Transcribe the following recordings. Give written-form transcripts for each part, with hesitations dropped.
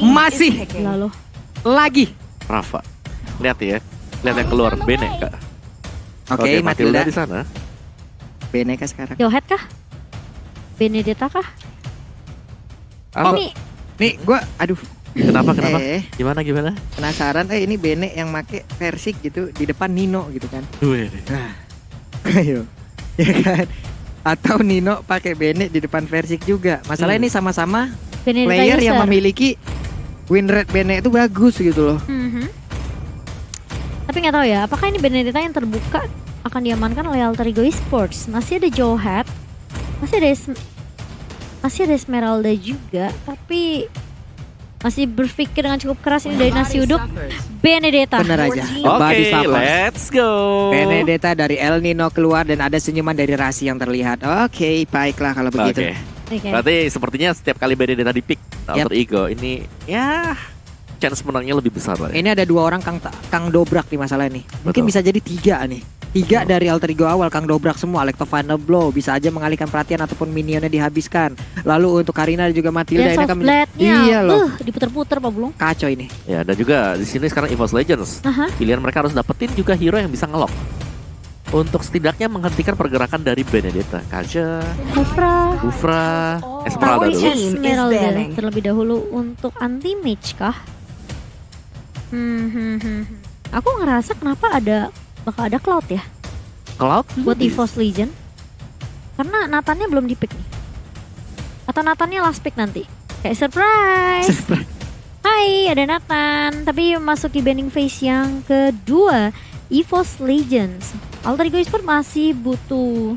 Masih Lalu. lagi. Rafa. Lihat ya. Lihat yang keluar Bene Kak. Oke, Matilda di sana. Beneka sekarang. Johet kah? Benedetta kah? Oh, Ini Nih, gua aduh kenapa? Gimana? penasaran ini Bene yang make Versik gitu di depan Nino gitu kan. Wih. Nah, ayo. Ya kan? Atau Nino pakai Bene di depan Versik juga. Masalah ini sama-sama Benedetta player yang user. memiliki win rate Bene itu bagus gitu loh. Mhm. Tapi nggak tahu ya, apakah ini Benedetta yang terbuka akan diamankan oleh Alter Ego Esports? Masih ada Johat, masih ada Esmeralda juga, tapi masih berpikir dengan cukup keras ini dari nasi uduk Benedetta. Bener aja. Oke, Body slappers. let's go. Benedetta dari El Nino keluar dan ada senyuman dari Rasi yang terlihat. Oke, baiklah kalau begitu. Oke. Oke. Berarti sepertinya setiap kali Benedetta di pick Alter Ego ini ya chance menangnya lebih besar lah. Ya. Ini ada 2 orang Kang Dobrak di masalah ini. Mungkin Betul. bisa jadi 3 nih. 3 dari Alter Ego awal Kang Dobrak semua. Electro Final Blow bisa aja mengalihkan perhatian ataupun minionnya dihabiskan. Lalu untuk Karina dan juga Matilda Dan ini soft akan blade-nya, iya loh. diputer-puter Pak Bulung. Kacau ini. Ya, dan juga di sini sekarang EVOS Legends. Aha. Pilihan mereka harus dapetin juga hero yang bisa ngelock. Untuk setidaknya menghentikan pergerakan dari Benedetta. Kaja, Bufra, Esmeralda dulu. Esmeralda terlebih dahulu untuk anti mage kah? Aku ngerasa kenapa bakal ada Cloud ya Cloud buat EVOS Legion, karena Nathannya belum di pick nih, atau Nathannya last pick nanti kayak surprise. Hai, ada Nathan, tapi masuki banning phase yang kedua EVOS Legends. Alter Ego Esports masih butuh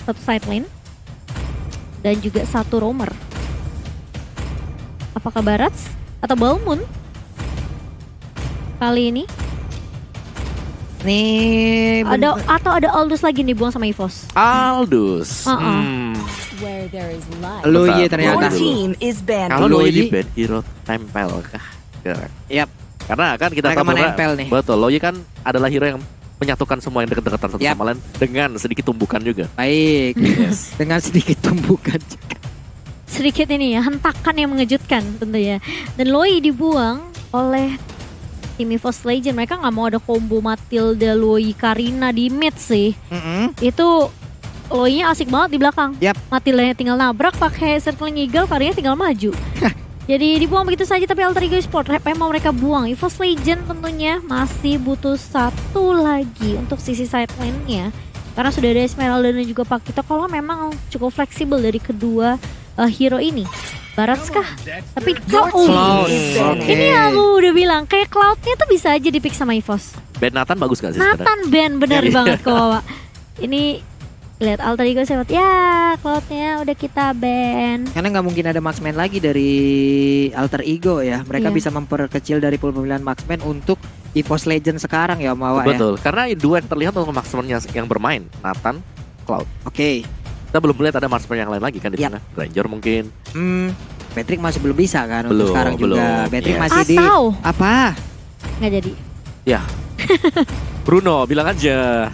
satu side lane dan juga satu roamer. Apakah Barats atau Balmoon kali ini? Nih Ada Aldous lagi nih buang sama EVOS. Aldous. Where there is light, Loye Bentar, ternyata. your team is banned. Kalau Loyi. Loyi di band hero tempel kah? Yap. Karena kan kita Mereka tahu bahwa- menempel nih. Betul, Loyi kan adalah hero yang menyatukan semua yang dekat-dekatan satu Yap. sama lain dengan sedikit tumbukan juga. Baik. Dengan sedikit tumbukan juga. Sedikit ini ya, hentakan yang mengejutkan tentunya. Dan Loi dibuang oleh tim EVOS Legend. Mereka nggak mau ada combo Matilda, Loi, Karina di mid sih. Itu Loi-nya asik banget di belakang. Yap. Matildanya tinggal nabrak pakai circling eagle, Karina tinggal maju. Jadi dibuang begitu saja, tapi Alter Ego Esports mau mereka buang. EVOS Legend tentunya masih butuh satu lagi untuk sisi side lane-nya. Karena sudah ada Esmeralda dan juga Pakito. Kalau memang cukup fleksibel dari kedua hero ini. Barats kah? Tapi Cloud. ini aku udah bilang kayak Cloud-nya tuh bisa aja di pick sama EVOS. Band Nathan bagus gak sih sebenarnya? Nathan Ben bener Iya. banget kok Wawa. Ini lihat Alter Ego Esports, ya Cloud-nya udah kita ban. Karena nggak mungkin ada marksman lagi dari Alter Ego ya. Mereka Iya. bisa memperkecil dari pool pemilihan marksman untuk EVOS Legend sekarang ya Om Wawa ya. Betul, karena dua yang terlihat untuk marksman yang bermain, Nathan, Cloud. Oke. Kita belum melihat ada marksman yang lain lagi kan di Yap. sana. Ranger mungkin. Patrick masih belum bisa kan Belum, untuk sekarang juga. belum. Patrick Yes. masih di Atau apa? nggak jadi. Bruno, bilang aja.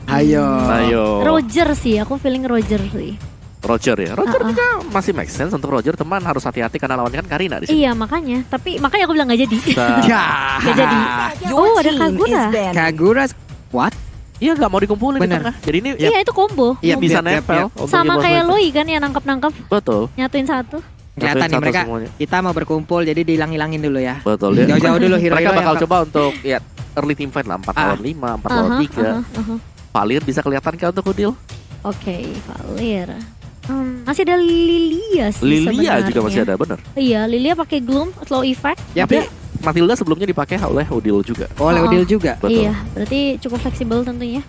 Ayo. Ayo. Roger sih, aku feeling Roger sih. Roger ya. Roger juga masih make sense untuk Roger, teman harus hati-hati karena lawannya kan Karina di sini. Iya makanya, makanya aku bilang nggak jadi. Ya. Nggak jadi. Your Oh, ada team Kagura. is banned. Kagura what? Iya, nggak mau dikumpulin di Bener. tengah. Jadi ini Iya itu combo. Iya, bisa Yap, yap, nempel. yap. untuk Sama EVOS kayak Legends. Loi kan yang nangkep-nangkep, Betul. nyatuin satu. Kelihatan nih Satu mereka semuanya. kita mau berkumpul jadi dihilang-hilangin dulu ya. Betul ya. Jauh-jauh dulu hero Mereka bakal yang coba untuk ya early team fight lah 4 lawan 5, 4 lawan 3. Valir bisa kelihatan kah untuk Udil? Oke, Valir. Masih ada Lilia sih Lilia sebenarnya. juga masih ada, bener. Iya, Lilia pakai Gloom, slow effect. Ya, Tapi Matilda sebelumnya dipakai oleh Udil juga. oleh Udil juga. Betul. Iya, berarti cukup fleksibel tentunya.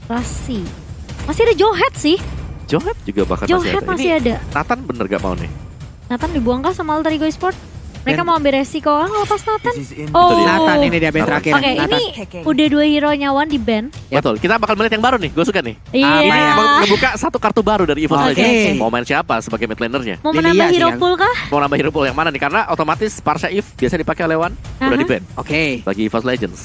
Rasi. Masih ada Johet sih. Johet juga bahkan Johet masih Ini ada. Nathan bener gak mau nih? Nathan dibuang kah sama Alter Ego Esports? Mereka Dan- mau ambil resiko lepas Nathan. Itu Oh, dia. Nathan ini dia band Nathan. terakhir. Oke, Nathan. ini udah 2 hero nyawan di band. Yap. Betul. Kita bakal melihat yang baru nih. Gue suka nih. Iya. Membuka satu kartu baru dari EVOS Oke. Legends. Mau main siapa sebagai mid lanernya? Mau Lilia menambah sih hero yang- pool kah? Mau nambah hero pool yang mana nih? Karena otomatis Parsha Eve biasa dipakai oleh Wan. Udah Aha. di ban Oke. bagi EVOS Legends.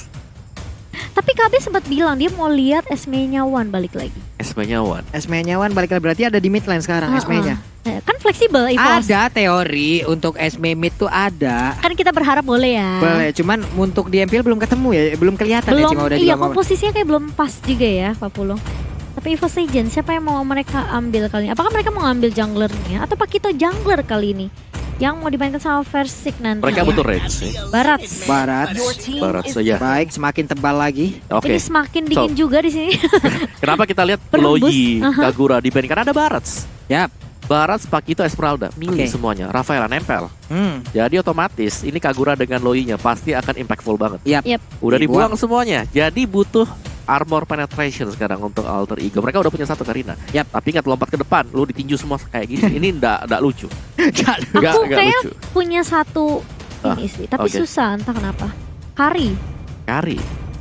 Tapi KB sempat bilang dia mau lihat Esme-nya Wan balik lagi. Esme-nya Wan. Esme-nya Wan balik lagi, berarti ada di mid lane sekarang Esme-nya. Kan fleksibel EVOS. Ada teori untuk Esme mid tuh ada. Kan kita berharap boleh ya. Boleh, cuman untuk di MPL belum ketemu ya, belum kelihatan Belum, ya Cima udah iya juga ngomong. komposisinya kayak belum pas juga ya Pak Pulo. Tapi EVOS Legend siapa yang mau mereka ambil kali ini? Apakah mereka mau ngambil junglernya atau Pakito jungler kali ini? Yang mau dimainkan sama Versik nanti. Mereka butuh range sih. Barat. Barat. Your team Barat is saja. Baik, semakin tebal lagi. Oke. Ini semakin dingin juga di sini. Kenapa kita lihat Penembus. Loyi, Kagura di band? Karena ada Barats. Yap. Barats, Pakito, Esmeralda, milih Oke. semuanya. Rafaela nempel. Jadi otomatis ini Kagura dengan Loyi-nya pasti akan impactful banget. Yap. Yep. Udah Dibuang. dibuang semuanya. Jadi butuh armor penetration sekarang untuk alter ego. Mereka udah punya satu Karina. Yap. Tapi ingat lompat ke depan, lu ditinju semua kayak gini. Ini nggak lucu. Aku Nggak kayak lucu. punya satu ini sih, tapi oke. susah entah kenapa. Kari Kari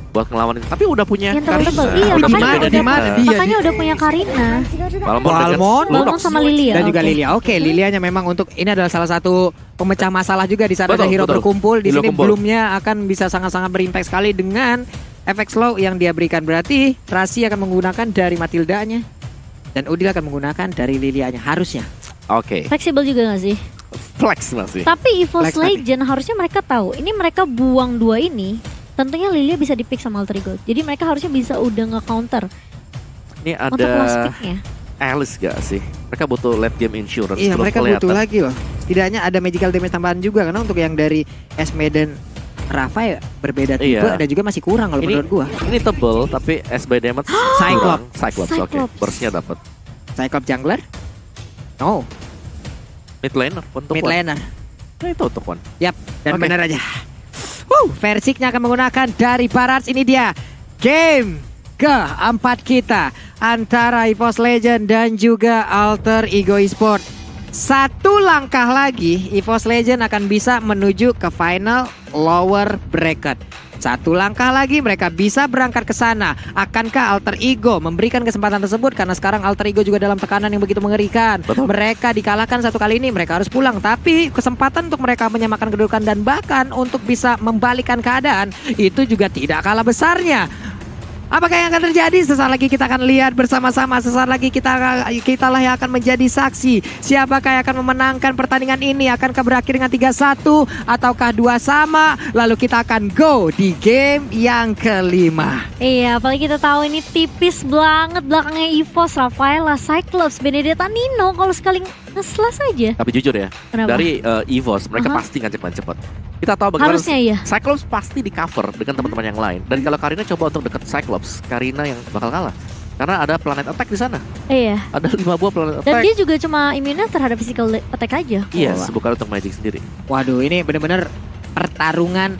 buat ngelawan ini. Tapi udah punya yang terlalu tebal. Karina. Iya, Udah makanya punya udah, mana dia? makanya udah punya Karina. Balmond dengan Balmond. Lunox. Balmond sama Lilia. Dan juga oke. Lilia. Oke, Lilianya memang untuk ini adalah salah satu pemecah masalah juga di saat ada Betul, hero betul. berkumpul di Hero sini. kumpul. Belumnya akan bisa sangat-sangat berimpact sekali dengan efek slow yang dia berikan. Berarti Rasi akan menggunakan dari Matildanya dan Udil akan menggunakan dari Lilianya harusnya. Oke. Fleksibel juga gak sih? Flex masih. Tapi EVOS Flex tadi. Legend harusnya mereka tahu. Ini mereka buang dua ini. Tentunya Lilia bisa di-pick sama Alter Ego. Jadi mereka harusnya bisa udah nge-counter Ini untuk ada last pick-nya. Alice gak sih? Mereka butuh late game insurance. Iya, belum mereka kelihatan. butuh lagi loh. Setidaknya ada magical damage tambahan juga karena untuk yang dari Esme dan Rafa ya berbeda tipe Iya. dan juga masih kurang kalau Ini- menurut gua. Ini tebel tapi SB damage Cyclops. kurang. Cyclops, oke. Cyclops. Burstnya dapat. Cyclops jungler? No, Mid laner untuk mid one. laner. Nah, itu untuk one. Yap, dan Oke. benar aja. Versiknya akan menggunakan dari Barats. Ini dia game keempat kita antara EVOS Legend dan juga Alter Ego Esport. Satu langkah lagi EVOS Legend akan bisa menuju ke final lower bracket. Satu langkah lagi mereka bisa berangkat ke sana. Akankah Alter Ego memberikan kesempatan tersebut? Karena sekarang Alter Ego juga dalam tekanan yang begitu mengerikan. Betul. Mereka dikalahkan satu kali ini, mereka harus pulang. Tapi kesempatan untuk mereka menyamakan kedudukan dan bahkan untuk bisa membalikan keadaan itu juga tidak kalah besarnya. Apakah yang akan terjadi? Sesaat lagi kita akan lihat bersama-sama. Sesaat lagi kitalah yang akan menjadi saksi. Siapakah yang akan memenangkan pertandingan ini? Akankah berakhir dengan 3-1 ataukah 2 sama? Lalu kita akan go di game yang kelima. Iya, apalagi kita tahu ini tipis banget belakangnya EVOS, Rafaela, Cyclops, Benedetta, Nino. Kalau sekali nge-slash aja. Tapi jujur ya, Kenapa? dari EVOS mereka Aha. pasti ngajak cepat. Kita tahu bagaimana Harusnya iya. Cyclops pasti di cover dengan teman-teman yang lain. Dan kalau Karina coba untuk dekat Cyclops, Karina yang bakal kalah. Karena ada planet attack di sana. Iya. Ada 5 buah planet Dan attack. dia juga cuma imunnya terhadap physical attack aja. Yes, Wah. bukan untuk magic sendiri. Waduh, ini benar-benar pertarungan.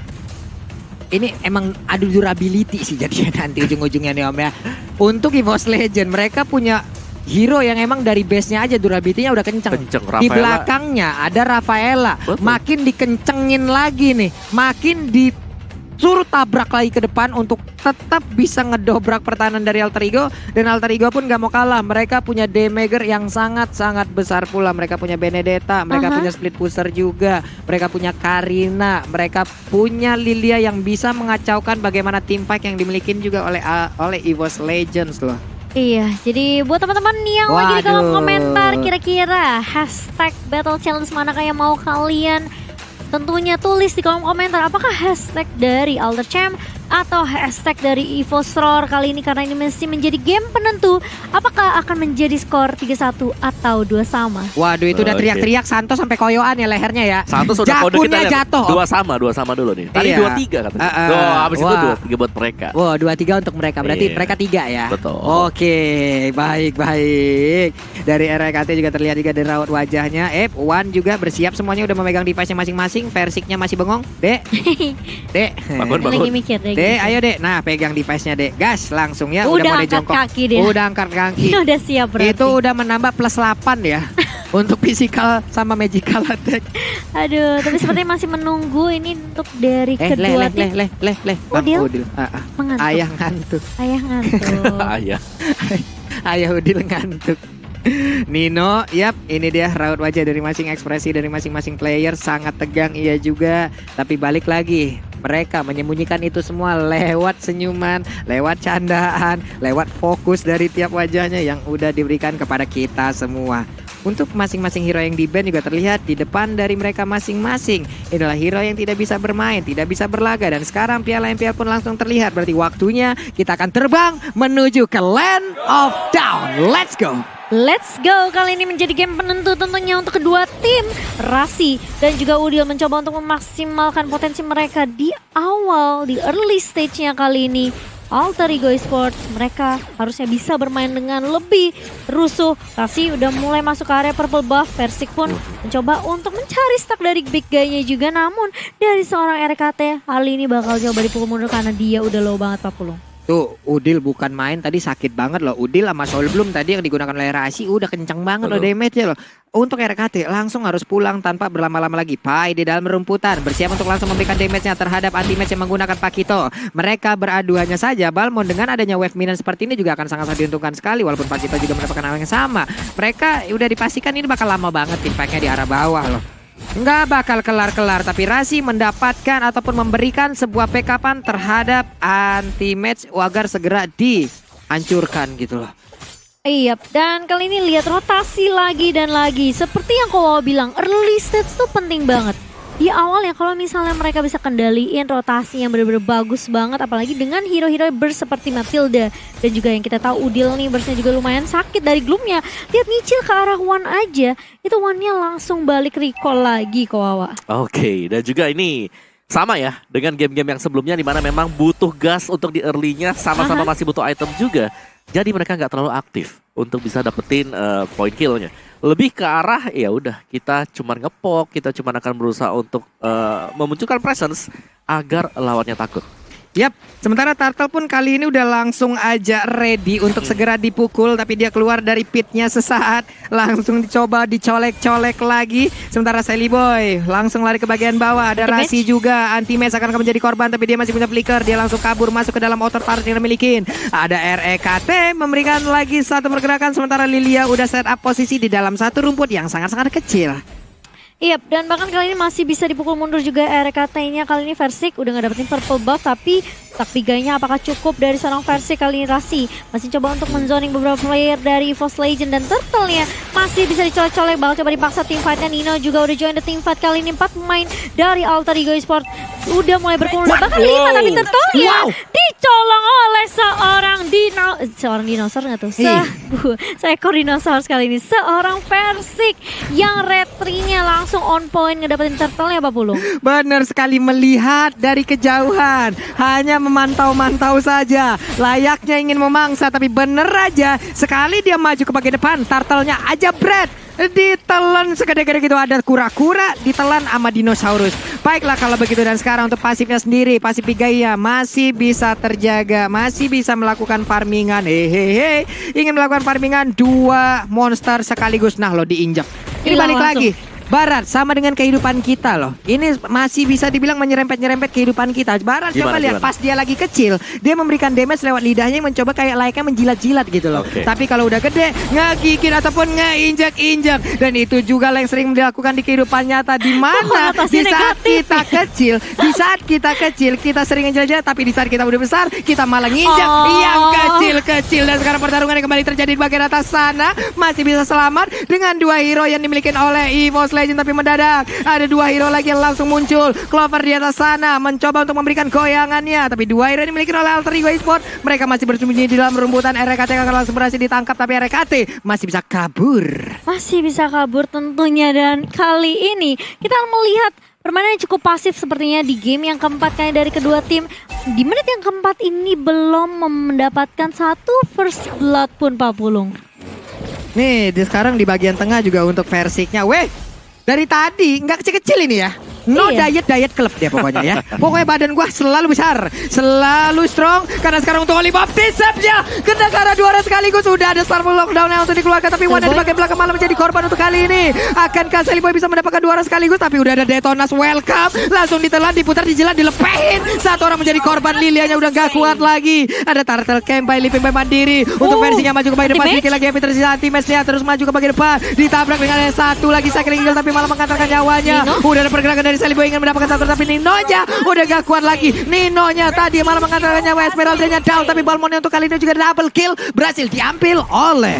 Ini emang adu durability sih jadinya nanti ujung-ujungnya nih Om ya. Untuk EVOS Legend mereka punya hero yang emang dari base-nya aja durability-nya udah kenceng. Kenceng, Di Rafaela. belakangnya ada Rafaela. Betul. Makin dikencengin lagi nih. Makin disuruh tabrak lagi ke depan untuk tetap bisa ngedobrak pertahanan dari Alter Ego. Dan Alter Ego pun gak mau kalah. Mereka punya damager yang sangat-sangat besar pula. Mereka punya Benedetta. Mereka punya split pusher juga. Mereka punya Karina. Mereka punya Lilia yang bisa mengacaukan bagaimana team fight yang dimiliki juga oleh EVOS Legends loh. Iya, jadi buat teman-teman yang lagi di kolom Waduh. komentar kira-kira hashtag Battle Challenge manakah yang mau kalian tentunya tulis di kolom komentar. Apakah hashtag dari Alter Champ atau hashtag dari EVOS Roar kali ini, karena ini mesti menjadi game penentu. Apakah akan menjadi skor 3-1 atau 2 sama? Waduh, itu udah Oke. teriak-teriak Santos sampai koyoan ya lehernya ya. Santos sudah kode kita Jakunnya lihat. jatuh. Dua sama dulu nih. Tadi Iya. 2-3 katanya. Habis itu Wah. 2-3 buat mereka. Wow, 2-3 untuk mereka. Berarti Iya. mereka 3 ya. Betul. Oke, baik. Dari RKT juga terlihat juga dari raut wajahnya. Wan juga bersiap semuanya udah memegang device-nya masing-masing. Versiknya masih bengong. Dek. Dek. Bangun, Lagi bangun. mikir deh. Dek, ayo Dek. Nah, pegang device-nya Dek. Gas langsung ya. Udah mulai angkat jongkok. kaki dia. Udah angkat kaki. Udah siap berarti. Itu udah menambah plus 8 ya. Untuk physical sama magical attack. Aduh, tapi sepertinya masih menunggu ini untuk dari kedua tim. Leh. Bang Udil? Udil. Mengantuk. Ayah ngantuk. Ayah ngantuk. Ayah. Ayah Udil ngantuk. Nino, yap, ini dia raut wajah dari masing ekspresi dari masing-masing player, sangat tegang iya juga, tapi balik lagi Mereka menyembunyikan itu semua lewat senyuman, lewat candaan, lewat fokus dari tiap wajahnya yang udah diberikan kepada kita semua. Untuk masing-masing hero yang di-ban juga terlihat di depan dari mereka masing-masing. Inilah hero yang tidak bisa bermain, tidak bisa berlaga. Dan sekarang piala MPL pun langsung terlihat. Berarti waktunya kita akan terbang menuju ke Land of Down. Let's go! Let's go, kali ini menjadi game penentu tentunya untuk kedua tim. Rasi dan juga Udil mencoba untuk memaksimalkan potensi mereka di awal, di early stage-nya kali ini. Alter Ego Esports, mereka harusnya bisa bermain dengan lebih rusuh. Rasi udah mulai masuk ke area purple buff. Versik pun mencoba untuk mencari stack dari big guy-nya juga. Namun dari seorang RKT, kali ini bakal coba dipukul mundur karena dia udah low banget 40. Tuh, Udil bukan main tadi, sakit banget loh. Udil sama Soulbloom tadi yang digunakan oleh Rasi udah kencang banget loh damage-nya loh. Untuk RKT langsung harus pulang tanpa berlama-lama lagi. Pai di dalam rumputan bersiap untuk langsung memberikan damage-nya terhadap anti-match yang menggunakan Pakito. Mereka beradu hanya saja. Balmond dengan adanya wave minion seperti ini juga akan sangat-sangat diuntungkan sekali. Walaupun Pakito juga mendapatkan hal yang sama. Mereka udah dipastikan ini bakal lama banget impact-nya di arah bawah loh. Nggak bakal kelar-kelar, tapi Rasi mendapatkan ataupun memberikan sebuah backupan terhadap anti-match agar segera dihancurkan gitu loh. Iya, dan kali ini lihat rotasi lagi dan lagi. Seperti yang Kowo bilang, early stage tuh penting banget. Di awal ya kalau misalnya mereka bisa kendaliin rotasi yang benar-benar bagus banget. Apalagi dengan hero-hero burst seperti Matilda. Dan juga yang kita tahu Udil nih burstnya juga lumayan sakit dari gloomnya. Lihat nyicil ke arah one aja, itu one-nya langsung balik recall lagi Kowawa. Oke, dan juga ini sama ya dengan game-game yang sebelumnya di mana memang butuh gas untuk di early-nya, sama-sama masih butuh item juga. Jadi mereka nggak terlalu aktif untuk bisa dapetin point kill-nya. Lebih ke arah ya udah kita cuman ngepok, kita cuman akan berusaha untuk memunculkan presence agar lawannya takut. Yap, sementara Turtle pun kali ini udah langsung aja ready untuk segera dipukul. Tapi dia keluar dari pitnya sesaat, langsung dicoba dicolek-colek lagi. Sementara Sally Boy langsung lari ke bagian bawah. Ada Rasi juga, anti-match akan menjadi korban. Tapi dia masih punya flicker, dia langsung kabur masuk ke dalam outer part yang dimiliki. Ada REKT memberikan lagi satu pergerakan. Sementara Lilia udah set up posisi di dalam satu rumput yang sangat-sangat kecil. Iya, dan bahkan kali ini masih bisa dipukul mundur juga RKT-nya. Kali ini Versik udah gak dapetin purple buff, tapi taktiganya apakah cukup dari seorang Versik kali ini? Rasi masih coba untuk menzoning beberapa player dari EVOS Legend, dan Turtle-nya masih bisa dicolek-colek, bakal coba dipaksa team fight-nya. Nino juga udah join the team fight kali ini. 4 pemain dari Alter Ego Esports udah mulai berkumpul, bahkan 5, tapi Turtle-nya dicolong oleh seorang dinosaur nggak tuh? Seekor dinosaur kali ini. Seorang Versik yang retry-nya langsung on point ngedapetin Turtle-nya Pak Pulung. Benar sekali, melihat dari kejauhan, hanya memantau-mantau saja. Layaknya ingin memangsa, tapi bener aja sekali dia maju ke bagian depan, Turtle-nya aja bread. Ditelan segede-gede gitu, ada kura-kura ditelan sama dinosaurus. Baiklah kalau begitu, dan sekarang untuk pasifnya sendiri, pasif Gaia masih bisa terjaga, masih bisa melakukan farmingan. Hehehe, ingin melakukan farmingan 2 monster sekaligus. Nah lo diinjak. Ini balik lagi. Barat sama dengan kehidupan kita loh. Ini masih bisa dibilang menyerempet-nyerempet kehidupan kita. Barat coba lihat pas dia lagi kecil, dia memberikan damage lewat lidahnya yang mencoba kayak layaknya menjilat-jilat gitu loh. Tapi kalau udah gede, ngegigit ataupun ngeinjak-injak. Dan itu juga yang sering dilakukan di kehidupan nyata, di mana di saat kita kecil, kita sering ngejilat-jilat, tapi di saat kita udah besar, kita malah nginjak yang kecil-kecil. Dan sekarang pertarungan yang kembali terjadi di bagian atas sana, masih bisa selamat dengan 2 hero yang dimiliki oleh EVOS Legend. Tapi mendadak ada 2 hero lagi yang langsung muncul. Clover di atas sana mencoba untuk memberikan goyangannya, tapi 2 hero yang dimiliki oleh Alter Ego Esports, mereka masih bersembunyi di dalam rumputan. RKT akan langsung berhasil ditangkap, tapi RKT masih bisa kabur. Masih bisa kabur tentunya. Dan kali ini kita melihat permainan yang cukup pasif sepertinya di game yang keempat kali dari kedua tim. Di menit yang keempat ini belum mendapatkan satu first blood pun Pak Pulung. Nih, sekarang di bagian tengah juga untuk Versiknya. Dari tadi nggak kecil-kecil ini ya. No diet club dia pokoknya ya. Pokoknya badan gua selalu besar, selalu strong. Karena sekarang untuk Oli baptismnya kena karena 2 orang sekaligus. Sudah ada Starful Lockdown yang untuk dikeluarkan, tapi Wanda di bagian belakang malah menjadi korban untuk kali ini. Akankah Sally Boy bisa mendapatkan 2 orang sekaligus? Tapi udah ada Detonas welcome, langsung ditelan, diputar, dijilat, dilepehin. 1 orang menjadi korban. Lilianya udah gak kuat lagi. Ada Turtle Camp by Living by Mandiri. Untuk versinya maju ke bagian depan, sedikit lagi Epi tersisa. Anti-match-nya terus maju ke bagian depan, ditabrak dengan yang 1 lagi Cycling Eagle, tapi malah mengantarkan nyawanya. Udah ada pergerakan dari Sally Boy ingin mendapatkan satu, tapi Ninonya udah gak kuat lagi. Ninonya tadi malah mengatakannya Esmeralda-nya down, tapi Balmonnya untuk kali ini juga double kill berhasil diambil oleh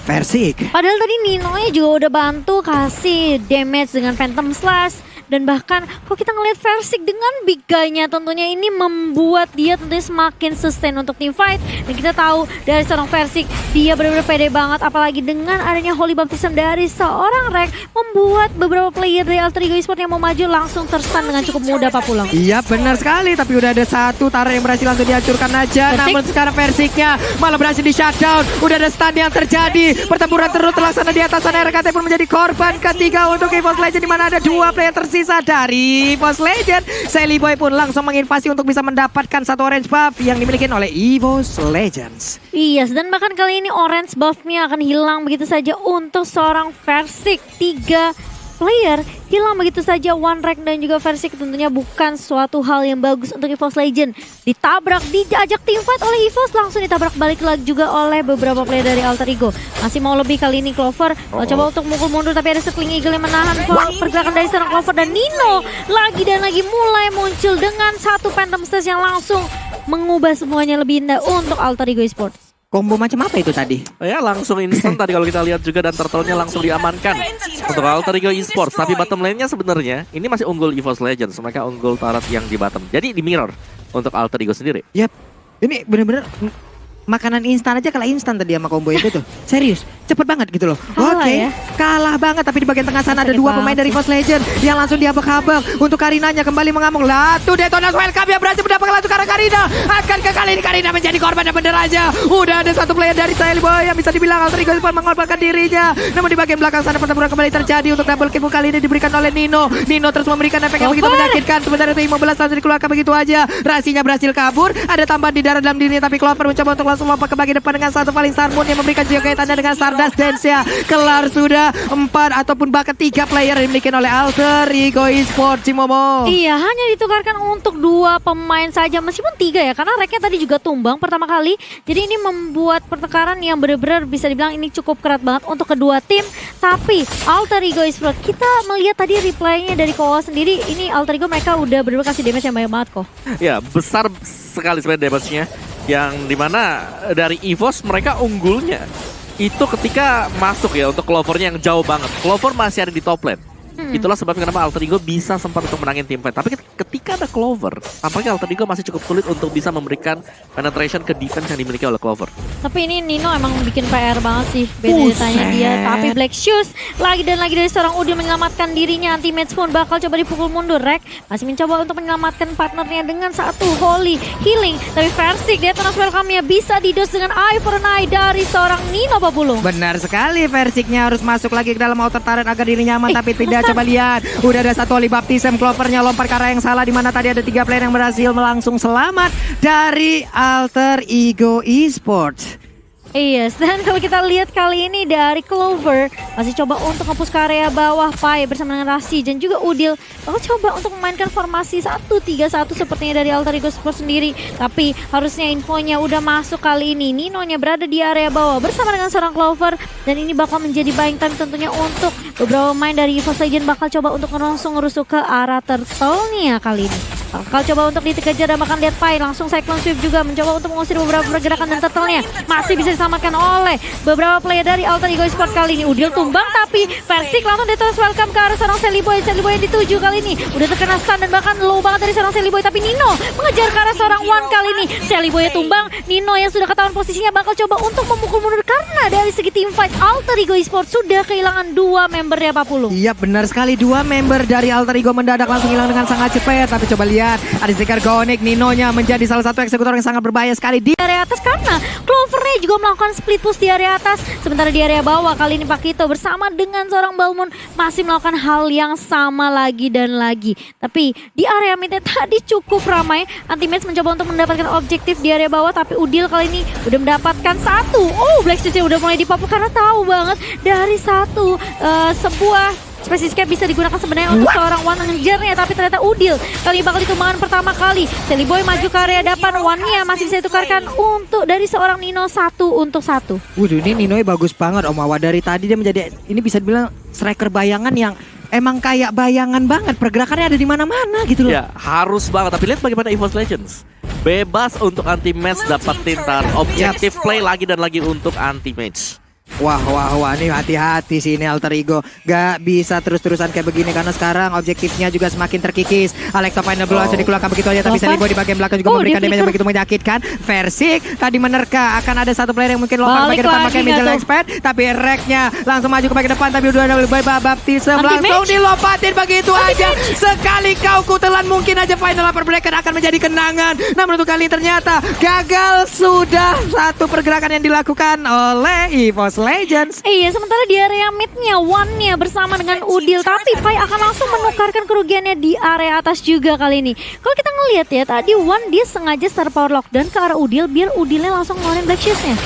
Versik. Padahal tadi Ninonya juga udah bantu kasih damage dengan Phantom Slash. Dan bahkan kok kita ngeliat Versik dengan big guy-nya, tentunya ini membuat dia tentunya semakin sustain untuk team fight. Dan kita tahu dari seorang Versik, dia benar-benar pede banget, apalagi dengan adanya Holy Baptism dari seorang Rek, membuat beberapa player dari Alter Ego Esports yang mau maju langsung terstun dengan cukup mudah Pak Pulang. Iya benar sekali, tapi udah ada satu Tara yang berhasil langsung dihancurkan aja. Versik. Namun sekarang Versiknya malah berhasil di shutdown. Udah ada stun yang terjadi, pertempuran terus terlaksana di atas sana. RKT pun menjadi korban ketiga untuk EVOS Legend, di mana ada dua player tersisa dari EVOS Legend. Sally Boy pun langsung menginvasi untuk bisa mendapatkan satu orange buff yang dimiliki oleh EVOS Legends. Iya, dan bahkan kali ini orange buff-nya akan hilang begitu saja untuk seorang Versik. 3 player hilang begitu saja, one Rek dan juga Versik, tentunya bukan suatu hal yang bagus untuk EVOS Legend. Ditabrak, diajak tim fight oleh EVOS, langsung ditabrak balik lagi juga oleh beberapa player dari Alter Ego. Masih mau lebih kali ini Clover, coba untuk mukul mundur tapi ada Circling Eagle yang menahan pergerakan dari seorang Clover, dan Nino lagi dan lagi mulai muncul dengan satu Phantom Slash yang langsung mengubah semuanya lebih indah untuk Alter Ego Esports. Combo macam apa itu tadi? Ya langsung instant tadi kalau kita lihat juga, dan turtle-nya langsung diamankan untuk Alter Ego Esports. Tapi bottom lane-nya sebenarnya ini masih unggul EVOS Legends. Mereka unggul turret yang di bottom. Jadi di mirror untuk Alter Ego sendiri. Yap, ini bener-bener makanan instan aja kalah instan tadi sama combo itu tuh. Serius, cepet banget gitu loh. Kalah Oke, ya? kalah banget. Tapi di bagian tengah sana ada dua pemain dari EVOS Legend yang langsung dihabak-habak. Untuk Karinanya kembali mengamuk. Latu Detonas welcome yang berhasil mendapatkan langsung karena Karina. Akan ke kali ini Karina menjadi korban, dan bener aja. Udah ada satu player dari Sally Boy yang bisa dibilang Alter Ego Esports mengorbankan dirinya. Namun di bagian belakang sana pertempuran kembali terjadi untuk double kill kali ini diberikan oleh Nino. Nino terus memberikan efek yang begitu menyakitkan. Sementara itu Imo Belas langsung dikeluarkan begitu aja. Rasinya berhasil kabur. Ada tambahan di darah dalam dirinya, tapi Clover mencoba untuk langsung lompat ke bagian depan dengan satu Falling Star Moon yang memberikan juga tanda dengan Stardust Dance-nya. Kelar sudah 4 ataupun bahkan 3 player yang dimiliki oleh Alter Ego Esports, Cimomo. Iya, hanya ditukarkan untuk 2 pemain saja, meskipun 3 ya, karena Reknya tadi juga tumbang pertama kali. Jadi ini membuat pertengkaran yang benar-benar bisa dibilang ini cukup kerat banget untuk kedua tim. Tapi Alter Ego Esports, kita melihat tadi replaynya dari Koa sendiri, ini Alter Ego mereka udah benar-benar kasih damage yang banyak banget kok. Ya besar sekali sebenarnya damage-nya, yang dimana dari EVOS mereka unggulnya itu ketika masuk ya untuk Clover-nya yang jauh banget. Clover masih ada di top lane. Itulah sebabnya kenapa Alter Ego bisa sempat untuk menangin tim fight. Tapi ketika ada Clover, tampaknya Alter Ego masih cukup sulit untuk bisa memberikan penetration ke defense yang dimiliki oleh Clover. Tapi ini Nino emang bikin PR banget sih bedanya dia. Tapi Black Shoes lagi dan lagi dari seorang Udin menyelamatkan dirinya. Anti-match pun bakal coba dipukul mundur. Rek masih mencoba untuk menyelamatkan partnernya dengan satu Holy Healing. Tapi Versik, dia Detonas welcome-nya bisa didos dengan Eye for an Eye dari seorang Nino Babulung. Benar sekali, Versiknya harus masuk lagi ke dalam outer turret agar dirinya aman, tapi tidak. Coba lihat, udah ada satu Holy Baptism. Clovernya lompat ke arah yang salah, di mana tadi ada 3 player yang berhasil langsung selamat dari Alter Ego Esports. Iya, dan kalau kita lihat kali ini dari Clover masih coba untuk nge-push ke area bawah. Pai bersama dengan Rasi dan juga Udil bakal coba untuk memainkan formasi 1-3-1 sepertinya dari Alter Ego Esports sendiri. Tapi harusnya infonya udah masuk kali ini. Ninonya berada di area bawah bersama dengan seorang Clover, dan ini bakal menjadi buying time tentunya untuk beberapa pemain dari EVOS Legend bakal coba untuk langsung ngerusuk ke arah turtle-nya kali ini. Bakal coba untuk dikejar dan bahkan lihat Pai langsung Cyclone Swift juga mencoba untuk mengusir beberapa pergerakan, dan turtle-nya masih bisa diselamatkan oleh beberapa player dari Alter Ego Esports kali ini. Udil tumbang, tapi Versik langsung Detonas welcome ke arah seorang Sally Boy. Sally Boy yang dituju kali ini udah terkena stun dan bahkan low banget dari seorang Sally Boy, tapi Nino mengejar ke arah seorang One kali ini. Sally Boy tumbang, Nino yang sudah ketahuan posisinya bakal coba untuk memukul mundur, karena dari segi team fight Alter Ego Esports sudah kehilangan 2 membernya Pak Pulung. Iya benar sekali, 2 member dari Alter Ego mendadak langsung hilang dengan sangat cepat. Tapi coba lihat, ada Zikar Gonik. Ninonya menjadi salah satu eksekutor yang sangat berbahaya sekali di area atas, karena Clover-nya juga melakukan split push di area atas. Sementara di area bawah kali ini Pakito bersama dengan seorang Balmon masih melakukan hal yang sama lagi dan lagi. Tapi di area mid tadi cukup ramai. Anti-match mencoba untuk mendapatkan objektif di area bawah, tapi Udil kali ini udah mendapatkan satu. Black Shoes-nya udah mulai dipapuk karena tahu banget dari satu sebuah Spesifik bisa digunakan sebenarnya untuk seorang One ngejarnya, tapi ternyata Udil kali bakal ditumbangan pertama kali. Sally Boy maju ke area depan, One-nya masih bisa ditukarkan untuk dari seorang Nino 1-1. Waduh, ini Ninonya bagus banget Om Awa. Dari tadi dia menjadi, ini bisa dibilang striker bayangan yang emang kayak bayangan banget, pergerakannya ada di mana-mana gitu loh. Ya, harus banget. Tapi lihat bagaimana EVOS Legends. Bebas untuk anti-match, dapetin objektif play lagi dan lagi untuk anti-match. Wah, ini hati-hati sih ini Alter Ego. Gak bisa terus-terusan kayak begini karena sekarang objektifnya juga semakin terkikis. Alexa Final Blow langsung dikeluarkan begitu aja, tapi Seliboy di bagian belakang juga memberikan damage yang begitu menyakitkan. Versik tadi menerka, akan ada satu player yang mungkin lompat ke bagian depan pakai missile expert, tapi Reknya langsung maju ke bagian depan, tapi udah ada baptism langsung dilompatin begitu aja. Sekali kau kutelan mungkin aja Final Upper Bracket akan menjadi kenangan. Namun untuk kali ini ternyata gagal sudah satu pergerakan yang dilakukan oleh EVOS Legends. Iya, sementara di area mid-nya One-nya bersama dengan Udil, tapi Pai akan langsung menukarkan kerugiannya di area atas juga kali ini. Kalau kita ngelihat ya, tadi One dia sengaja star power lockdown ke arah Udil biar Udilnya langsung ngeluarin Black Shoes-nya.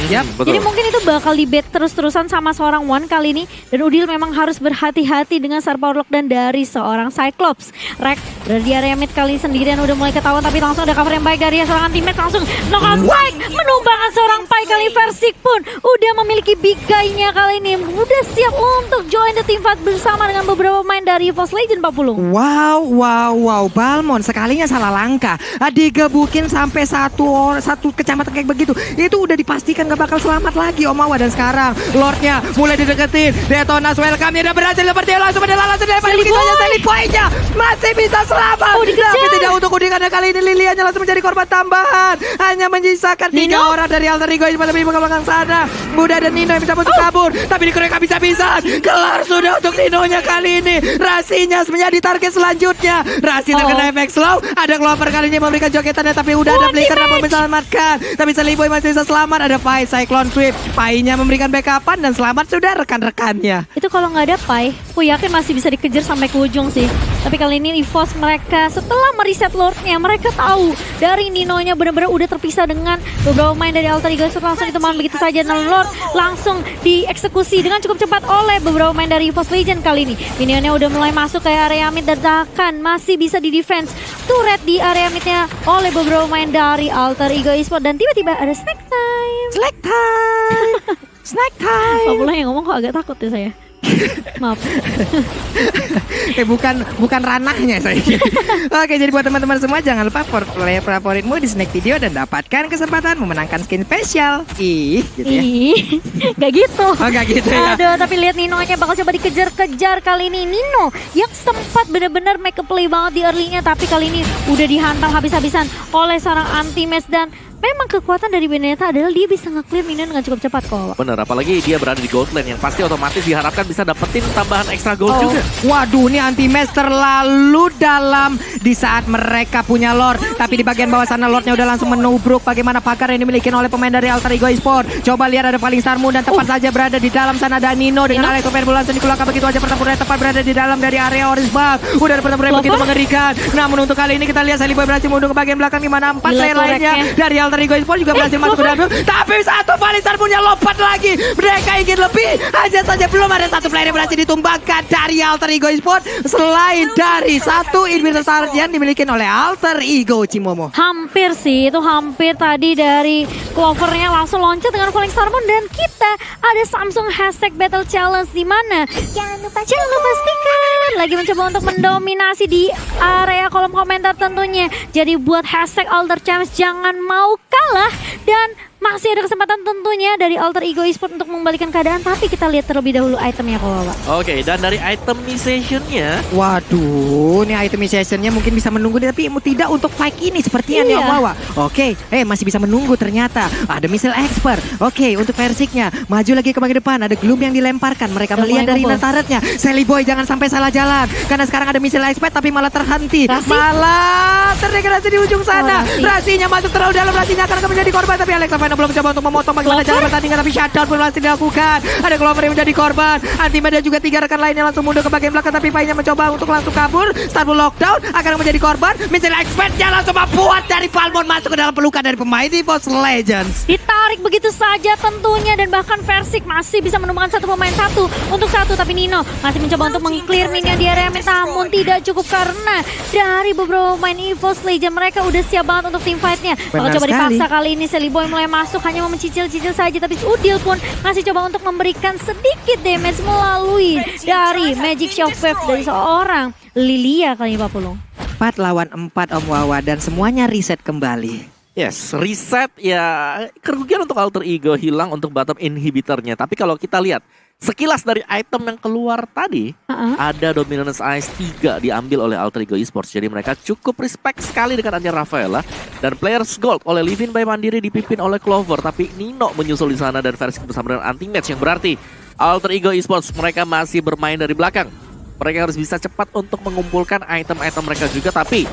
Jadi mungkin itu bakal dibait terus-terusan sama seorang One kali ini, dan Udil memang harus berhati-hati dengan star power lockdown dari seorang Cyclops. Rek berada di area mid kali sendirian udah mulai ketahuan, tapi langsung ada cover yang baik dari seorang teammate, langsung knockout baik menumbangkan seorang Pai kali. Versik pun udah memiliki big guy-nya kali ini, udah siap untuk join the team fight bersama dengan beberapa pemain dari EVOS Legends 40. Wow, Balmond sekalinya salah langkah. Digebukin sampai satu kecamatan kayak begitu. Itu udah dipastikan gak bakal selamat lagi Omawa, dan sekarang Lordnya mulai dideketin. Detonas welcome, dia udah berhasil seperti langsung dilempar begitu aja. Seliboy-nya masih bisa selamat. Tapi tidak untuk Udin karena kali ini Lilianya langsung menjadi korban tambahan. Hanya menyisakan 3 orang dari Alter Ego yang lebih belakang sana. Muda dan Nino yang bisa untuk kabur, tapi dikorek bisa-bisa. Kelar sudah untuk Nino-nya kali ini. Rasinya menjadi target selanjutnya. Rasi terkena efek slow. Ada Clover kali ini memberikan jogetannya, tapi udah ada Flicker namun menyelamatkan. Tapi Seliboy masih bisa selamat. Ada Pai, Cyclone Sweep. Pai-nya memberikan backupan dan selamat sudah rekan-rekannya. Itu kalau nggak ada Pai, aku yakin masih bisa dikejar sampai ke ujung sih. Tapi kali ini EVOS mereka setelah mereset Lord-nya, mereka tahu dari Nino-nya benar-benar udah terpisah dengan beberapa main dari Alter Ego. Langsung ditemukan begitu saja, dan Lord langsung dieksekusi dengan cukup cepat oleh beberapa main dari EVOS Legends kali ini. Minionnya udah mulai masuk ke area mid dan bahkan masih bisa di defense turret di area midnya oleh beberapa main dari Alter Ego Esports. Dan tiba-tiba ada snack time. Snack time. Apa pula yang ngomong kok agak takut ya saya. Maaf. bukan ranahnya saya. Oke, jadi buat teman-teman semua jangan lupa player favoritmu di Snack Video dan dapatkan kesempatan memenangkan skin spesial. Gitu ya. Gak gitu. Oh, gak gitu ya. Aduh, tapi lihat Nino-nya bakal coba dikejar-kejar kali ini. Nino yang sempat benar-benar make a play banget di early-nya, tapi kali ini udah dihantam habis-habisan oleh seorang anti-match. Dan memang kekuatan dari Benedetta adalah dia bisa nge-clear minion dengan cukup cepat kok. Bener, apalagi dia berada di gold lane yang pasti otomatis diharapkan bisa dapetin tambahan ekstra gold juga. Waduh, ini anti-match terlalu dalam di saat mereka punya Lord. Tapi di bagian bawah sana Lordnya udah langsung menubruk bagaimana pagar yang dimiliki oleh pemain dari Alter Ego Esports. Coba lihat ada Falling Star Moon dan tepat saja berada di dalam sana ada Nino dengan Alex Overbull langsung dikeluarkan begitu aja. Pertempuran tepat berada di dalam dari area Orange Buff. Udah ada pertempuran begitu mengerikan. Namun untuk kali ini kita lihat Seliboy berhasil mundur ke bagian belakang, di mana 4 player lainnya dari Alter Ego Esports juga berhasil masuk ke dalam. Tapi satu Falling Star punya lompat lagi. Mereka ingin lebih. Hanya saja belum ada satu player yang berhasil ditumbangkan dari Alter Ego Esports selain dari satu inhibitor turret yang dimiliki oleh Alter Ego Cimomo. Hampir sih, itu hampir tadi dari Clover-nya langsung loncat dengan Falling Star Moon. Dan kita ada Samsung hashtag Battle Challenge, di mana jangan lupa stiker lagi mencoba untuk mendominasi di area kolom komentar tentunya. Jadi buat hashtag Alter Champs jangan mau kalah, dan masih ada kesempatan tentunya dari Alter Ego Esports untuk membalikan keadaan. Tapi kita lihat terlebih dahulu itemnya kok. Oke, dan dari itemization-nya, waduh, ini itemization-nya mungkin bisa menunggu, tapi tidak untuk fight ini sepertinya nih Omawa. Oke, masih bisa menunggu ternyata. Ada missile expert. Oke, untuk Versiknya maju lagi ke bagian depan, ada gloom yang dilemparkan. Mereka melihat dari turretnya. Seliboy jangan sampai salah jalan, karena sekarang ada missile expert tapi malah terhenti. Malah terdegradasi di ujung sana. Rasinya masuk terlalu dalam, Rasinya akan menjadi korban, tapi Alex belum mencoba untuk memotong bagaimana jalan pertandingan, tapi shutdown pun masih dilakukan. Ada Clover yang menjadi korban. Anti-Media juga 3 rekan lainnya langsung mundur ke bagian belakang, tapi Pai-nya mencoba untuk langsung kabur. Starbull lockdown akan menjadi korban. Missile expert-nya langsung membuat dari Palmon masuk ke dalam pelukan dari pemain EVOS Legends. Ditarik begitu saja tentunya, dan bahkan Versik masih bisa menemukan satu pemain untuk satu, tapi Nino masih mencoba untuk meng-clear minion di area mid, namun tidak cukup karena dari beberapa pemain EVOS Legends mereka udah siap banget untuk team fight-nya. Bakal coba dipaksa kali ini. Seliboy mulai masuk, hanya mau mencicil-cicil saja. Tapi Udil pun masih coba untuk memberikan sedikit damage melalui dari Magic Shockwave dari seorang Lilia kali ini Pak Pulung. 4 lawan 4 Om Wawa dan semuanya reset kembali. Yes, reset ya, kerugian untuk alter ego, hilang untuk bottom inhibitornya. Tapi kalau kita lihat sekilas dari item yang keluar tadi, ada Dominance Ice 3 diambil oleh Alter Ego Esports. Jadi mereka cukup respect sekali dengan Anja Rafaela. Dan Players Gold oleh Livin by Mandiri dipimpin oleh Clover. Tapi Nino menyusul di sana dan versi bersama dengan anti-match. Yang berarti Alter Ego Esports mereka masih bermain dari belakang. Mereka harus bisa cepat untuk mengumpulkan item-item mereka juga. Tapi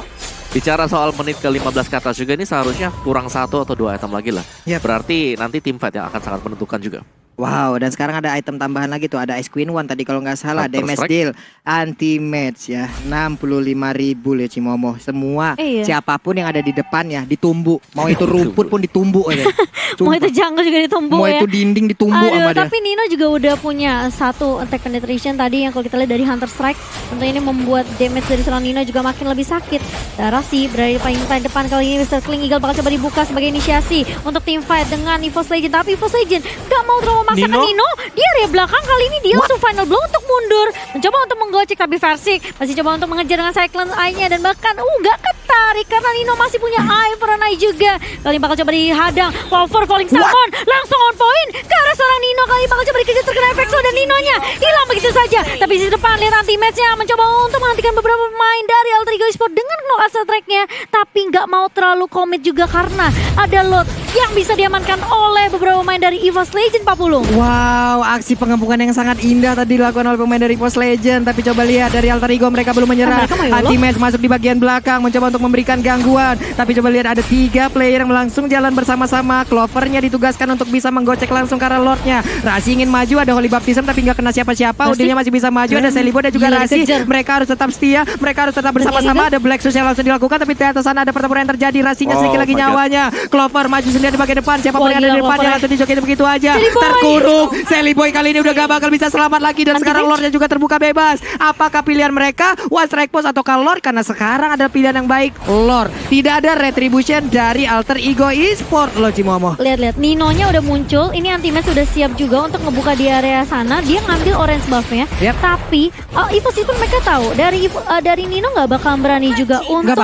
bicara soal menit ke-15 ke atas juga, ini seharusnya kurang 1 atau 2 item lagi lah. Yep. Berarti nanti tim fight yang akan sangat menentukan juga. Wow, dan sekarang ada item tambahan lagi tuh, ada Ice Queen One tadi kalau nggak salah, damage deal, anti-match ya, 65.000 ya Cimomo. Semua siapapun yang ada di depannya ditumbu, mau itu rumput pun ditumbu aja. Mau itu jungle juga ditumbu mau ya. itu dinding ditumbu sama dia. Tapi Nino juga udah punya satu attack penetration tadi yang kalau kita lihat dari Hunter Strike. Tentu ini membuat damage dari seorang Nino juga makin lebih sakit. Darah sih berada di paling depan kali ini. Mr. Kling Eagle bakal coba dibuka sebagai inisiasi untuk team fight dengan EVOS Legend. Tapi EVOS Legend gak mau terlalu memaksakan Nino. Dia area belakang kali ini dia langsung final blow untuk mundur. Mencoba untuk menggocek tapi Versik masih coba untuk mengejar dengan Cyclone Eye-nya. Dan bahkan gak ketarik karena Nino masih punya Eye for an Eye juga. Kali ini bakal coba dihadang. Clover Falling Salmon langsung on point ke arah seorang Nino. Kali ini bakal coba dikejar terkena efek dan Ninonya hilang begitu saja. Tapi di depan lihat anti-match-nya mencoba untuk menghentikan beberapa pemain dari Alter Ego Esports dengan knockout strike-nya. Tapi nggak mau terlalu komit juga karena ada load yang bisa diamankan oleh beberapa pemain dari EVOS Legend Pak Pulung. Wow, aksi pengempungan yang sangat indah tadi dilakukan oleh pemain dari EVOS Legend. Tapi coba lihat dari Alter Ego mereka belum menyerah. Anti-match masuk di bagian belakang mencoba untuk memberikan gangguan. Tapi coba lihat ada 3 player yang langsung jalan bersama-sama. Clovernya ditugaskan untuk bisa menggocek langsung ke arah Lordnya. Rasi ingin maju, ada Holy Baptism tapi nggak kena siapa-siapa. Udilnya masih bisa maju, ada Selibo dan juga Rasi. Mereka harus tetap setia, mereka harus tetap bersama-sama. Ada Black Shoes yang langsung dilakukan tapi di atas sana ada pertempuran yang terjadi. Rasinya sedikit lagi nyawanya. Clover maju sendiri di bagian depan. Siapapun yang ada di depannya langsung dijokin begitu aja. Terkurung. Seliboy kali ini udah gak bakal bisa selamat lagi dan sekarang Lordnya juga terbuka bebas. Apakah pilihan mereka One Strike Post atau Lord? Karena sekarang ada pilihan yang baik, Lord. Tidak ada retribution dari Alter Ego Esports loh Cimomo. Lihat-lihat Ninonya udah muncul. Ini anti-match sudah siap juga untuk ngebuka di area sana. Dia ngambil orange buff-nya. Tapi EVOS itu mereka tahu dari Nino nggak bakal berani juga untuk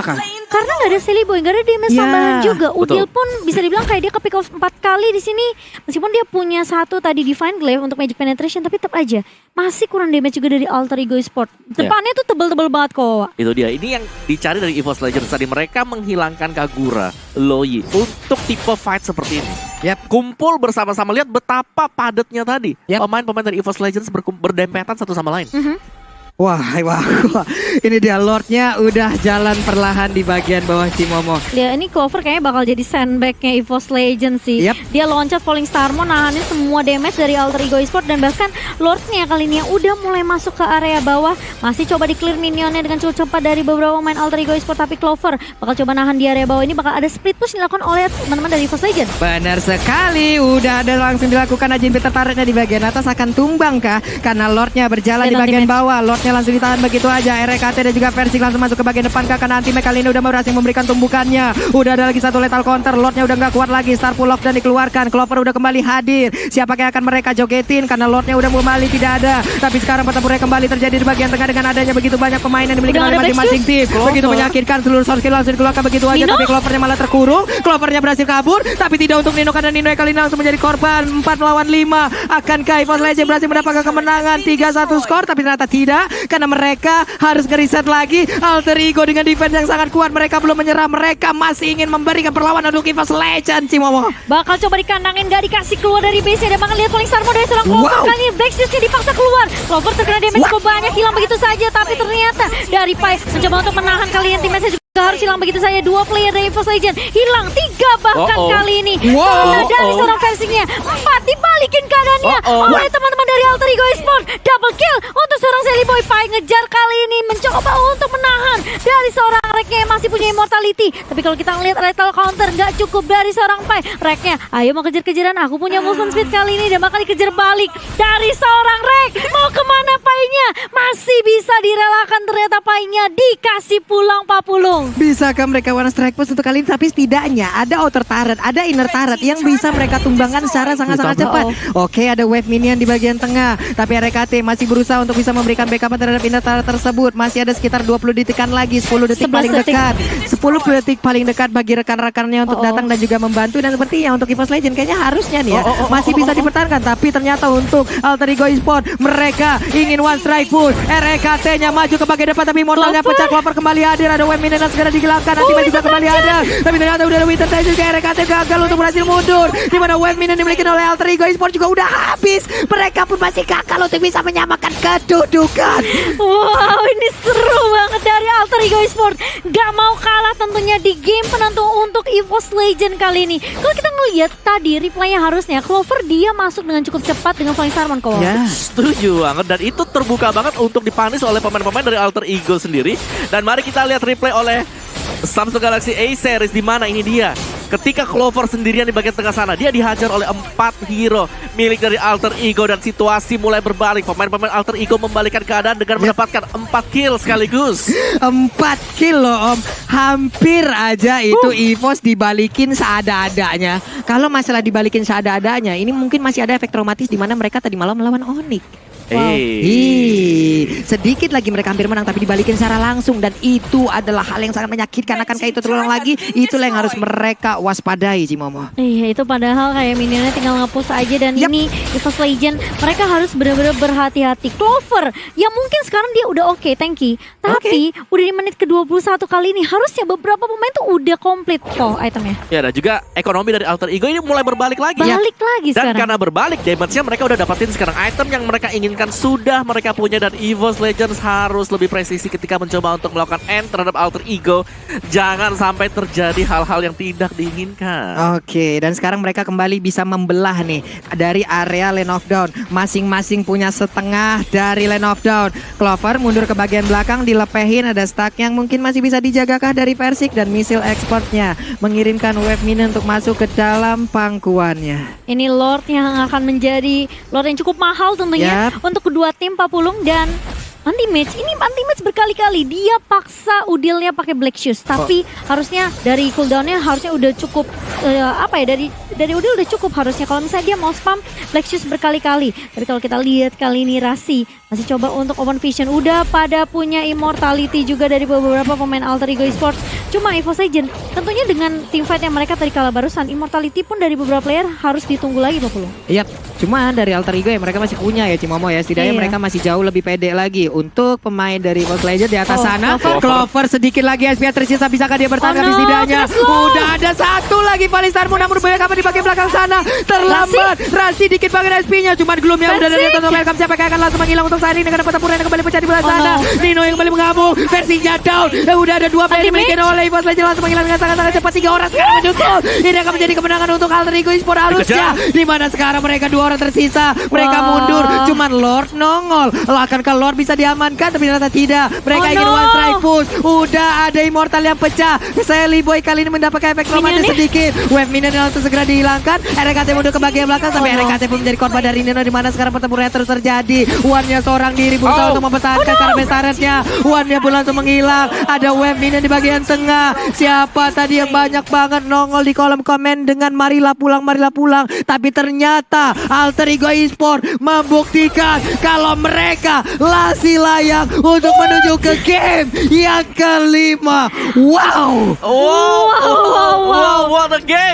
karena nggak ada Seliboy, nggak ada damage tambahan juga. Udil pun bisa dibilang kayak dia ke pick off 4 kali di sini. Meskipun dia punya 1 tadi Divine Glaive untuk Magic Penetration, tapi tetap aja masih kurang damage juga dari Alter Ego Esports. Depannya tuh tebel-tebel banget kok. Itu dia, ini yang dicari dari EVOS Legends tadi. Mereka menghilangkan Kagura, Loi untuk tipe fight seperti ini. Kumpul bersama-sama, lihat betapa padatnya tadi. Pemain-pemain dari EVOS Legends berdempetan satu sama lain. Wah, ini dia Lordnya udah jalan perlahan di bagian bawah Cimomo. Ya, ini Clover kayaknya bakal jadi sandbagnya EVOS Legends sih. Dia loncat Falling Starmon, nahanin semua damage dari Alter Ego Esports. Dan bahkan Lordnya kali ini yang udah mulai masuk ke area bawah. Masih coba di clear minionnya dengan cukup cepat dari beberapa pemain Alter Ego Esports. Tapi Clover bakal coba nahan di area bawah. Ini bakal ada split push dilakukan oleh teman-teman dari EVOS Legends. Benar sekali, udah ada langsung dilakukan aja. Tertariknya di bagian atas akan tumbang kah? Karena Lordnya berjalan di bagian bawah. Lordnya langsung ditahan begitu aja. RKT dan juga Versik langsung masuk ke bagian depan karena anti-match kali ini udah berhasil memberikan tumbukannya. Udah ada lagi 1 lethal counter. Lordnya udah gak kuat lagi. Star pull off dan dikeluarkan. Clover udah kembali hadir. Siapakah yang akan mereka jogetin? Karena Lordnya udah kembali tidak ada. Tapi sekarang pertempuran kembali terjadi di bagian tengah dengan adanya begitu banyak pemain yang dimiliki oleh masing-masing tim. Begitu menyakitkan, seluruh source skill langsung dikeluarkan begitu aja. Tapi Clovernya malah terkurung. Clovernya berhasil kabur. Tapi tidak untuk Nino karena Nino kali ini langsung menjadi korban. 4 lawan 5. Akankah EVOS Legends berhasil mendapatkan kemenangan 3-1 skor? Tapi ternyata tidak. Karena mereka harus ngereset lagi. Alter Ego dengan defense yang sangat kuat. Mereka belum menyerah. Mereka masih ingin memberikan perlawanan untuk EVOS Legends Cimomo. Bakal coba dikandangin, gak dikasih keluar dari base-nya. Dan bakal lihat Falling Starmon dari seorang Clover. Kali ini Black Shoes-nya dipaksa keluar. Clover terkena damage cukup banyak, hilang begitu saja. Tapi ternyata dari Pai mencoba untuk menahan kali ini. Tim juga harus hilang begitu saja. 2 player dari EVOS Legends hilang, 3 bahkan kali ini. Karena dari seorang versingnya 4 dibalikin keadaannya oleh teman-teman dari Alter Ego Esports. Double kill untuk seorang Seliboy. Pai ngejar kali ini mencoba untuk menahan dari seorang Reknya masih punya immortality. Tapi kalau kita ngeliat lethal counter nggak cukup dari seorang Pai. Reknya, ayo mau kejar-kejaran, aku punya movement speed kali ini. Dan bakal dikejar balik dari seorang Rek. Mau kemana Painya? Masih bisa direlakan, ternyata Painya dikasih pulang Pak Pulung. Bisakah mereka one strike push untuk kali ini? Tapi setidaknya ada outer turret, ada inner turret yang bisa mereka tumbangkan secara sangat-sangat cepat. Oke, ada wave minion di bagian tengah. Tapi RKT masih berusaha untuk bisa memberikan backup terhadap inner turret tersebut. Masih ada sekitar 20 detikan lagi, 10 detik 11 paling detik. dekat. 10 detik paling dekat bagi rekan-rekannya untuk datang dan juga membantu. Dan sepertinya untuk EVOS Legend kayaknya harusnya nih ya masih bisa dipertahankan. Tapi ternyata untuk Alter Ego Esports mereka ingin one strike push. RKT-nya maju ke bagian depan tapi immortalnya pecah. Clover kembali hadir, ada wave minion yang segera digelapkan. Nanti juga kembali ada. Tapi ternyata udah ada Winter Tide juga. RKT gagal untuk berhasil mundur. Dimana wave minion dimiliki oleh Alter Ego Esports juga udah habis. Mereka pun masih gagal untuk bisa menyamakan kedudukan. Wow, ini seru banget dari Alter Ego Esports. Gak mau kalah tentunya di game penentu untuk EVOS Legend kali ini. Kalau kita ngeliat tadi replaynya harusnya Clover dia masuk dengan cukup cepat dengan Flying Sarmon kok. Ya. Setuju banget, dan itu terbuka banget untuk dipanis oleh pemain-pemain dari Alter Ego sendiri. Dan mari kita lihat replay oleh Samsung Galaxy A Series, di mana ini dia. Ketika Clover sendirian di bagian tengah sana, dia dihajar oleh 4 hero milik dari Alter Ego dan situasi mulai berbalik. Pemain-pemain Alter Ego membalikkan keadaan dengan mendapatkan 4 kill sekaligus. 4 kill loh Om. Hampir aja itu EVOS dibalikin seada-adanya. Kalau masalah dibalikin seada-adanya, ini mungkin masih ada efek traumatis di mana mereka tadi malam melawan Onyx. Sedikit lagi mereka hampir menang tapi dibalikin secara langsung, dan itu adalah hal yang sangat menyakitkan. Akankah itu terulang lagi? Itulah yang harus mereka waspadai, Cimomo. Iya, itu padahal kayak minionnya tinggal nge-push aja. Dan ini EVOS Legend mereka harus benar-benar berhati-hati. Clover yang mungkin sekarang dia udah oke, tanky, tapi udah di menit ke-21 kali ini harusnya beberapa pemain tuh udah komplit kok itemnya. Ya, dan juga ekonomi dari Alter Ego ini mulai berbalik lagi. Balik lagi Dan sekarang. karena berbalik, damage-nya mereka udah dapetin sekarang. Item yang mereka inginkan sudah mereka punya, dan EVOS Legends harus lebih presisi ketika mencoba untuk melakukan end terhadap Alter Ego. Jangan sampai terjadi hal-hal yang tidak diinginkan. Oke, dan sekarang mereka kembali bisa membelah nih dari area lane of down. Masing-masing punya setengah dari lane of down. Clover mundur ke bagian belakang, dilepehin, ada stack yang mungkin masih bisa dijagakah dari Versik, dan misil exportnya mengirimkan wave minion untuk masuk ke dalam pangkuannya. Ini Lord yang akan menjadi Lord yang cukup mahal tentunya untuk kedua tim Pak Pulung. Dan anti-match, ini anti-match berkali-kali dia paksa Udilnya pakai Black Shoes, tapi harusnya dari cooldownnya harusnya udah cukup dari Udil udah cukup harusnya kalau misalnya dia mau spam Black Shoes berkali-kali. Tapi kalau kita lihat kali ini Rasi masih coba untuk open vision, udah pada punya immortality juga dari beberapa pemain Alter Ego Esports. Cuma EVOS Legend tentunya dengan teamfight yang mereka tadi kalah barusan, immortality pun dari beberapa player harus ditunggu lagi Pak Pulung. Iya, cuma dari Alter Ego yang mereka masih punya ya Cimomo ya. Setidaknya mereka masih jauh lebih pede lagi. Untuk pemain dari EVOS Legend di atas sana, Clover sedikit lagi SP tersisa, bisakah dia bertahan? Tapi setidaknya udah ada satu lagi Palistarmu, namun banyak apa di bagian belakang sana. Terlambat, Rasi dikit banget SP-nya, cuman Gloom yang udah dari atas welcome siapa akan langsung menghilang untuk saat ini dengan pertempuran yang kembali pecah di belah sana. Nino yang kembali mengamuk, versinya down. Udah ada 2 player dimiliki oleh EVOS Legend, langsung menghilang dengan sangat-sangat cepat. 3 orang sekarang menyusul. Ini akan menjadi kemenangan untuk Alter Ego Esports harusnya. Dimana sekarang mereka 2 orang tersisa. Mereka mundur, cuman Lord nongol. Akankah Lord bisa diamankan? Tapi ternyata tidak. Mereka ingin one strike push. Udah ada immortal yang pecah. Sally Boy kali ini mendapatkan efek traumatis sedikit. Wave minion langsung segera dihilangkan. RKT mundur ke bagian belakang sampai RKT pun menjadi korban dari Nino, dimana sekarang pertempuran terus terjadi. One-nya seorang diri berusaha untuk mempertahankan karena turretnya. One-nya pun langsung menghilang. Ada wave minion di bagian tengah. Siapa tadi yang banyak banget nongol di kolom komen dengan marilah pulang, marilah pulang. Tapi ternyata Alter Ego Esports membuktikan kalau mereka masih layak untuk menuju ke game yang kelima. Wow, What a game!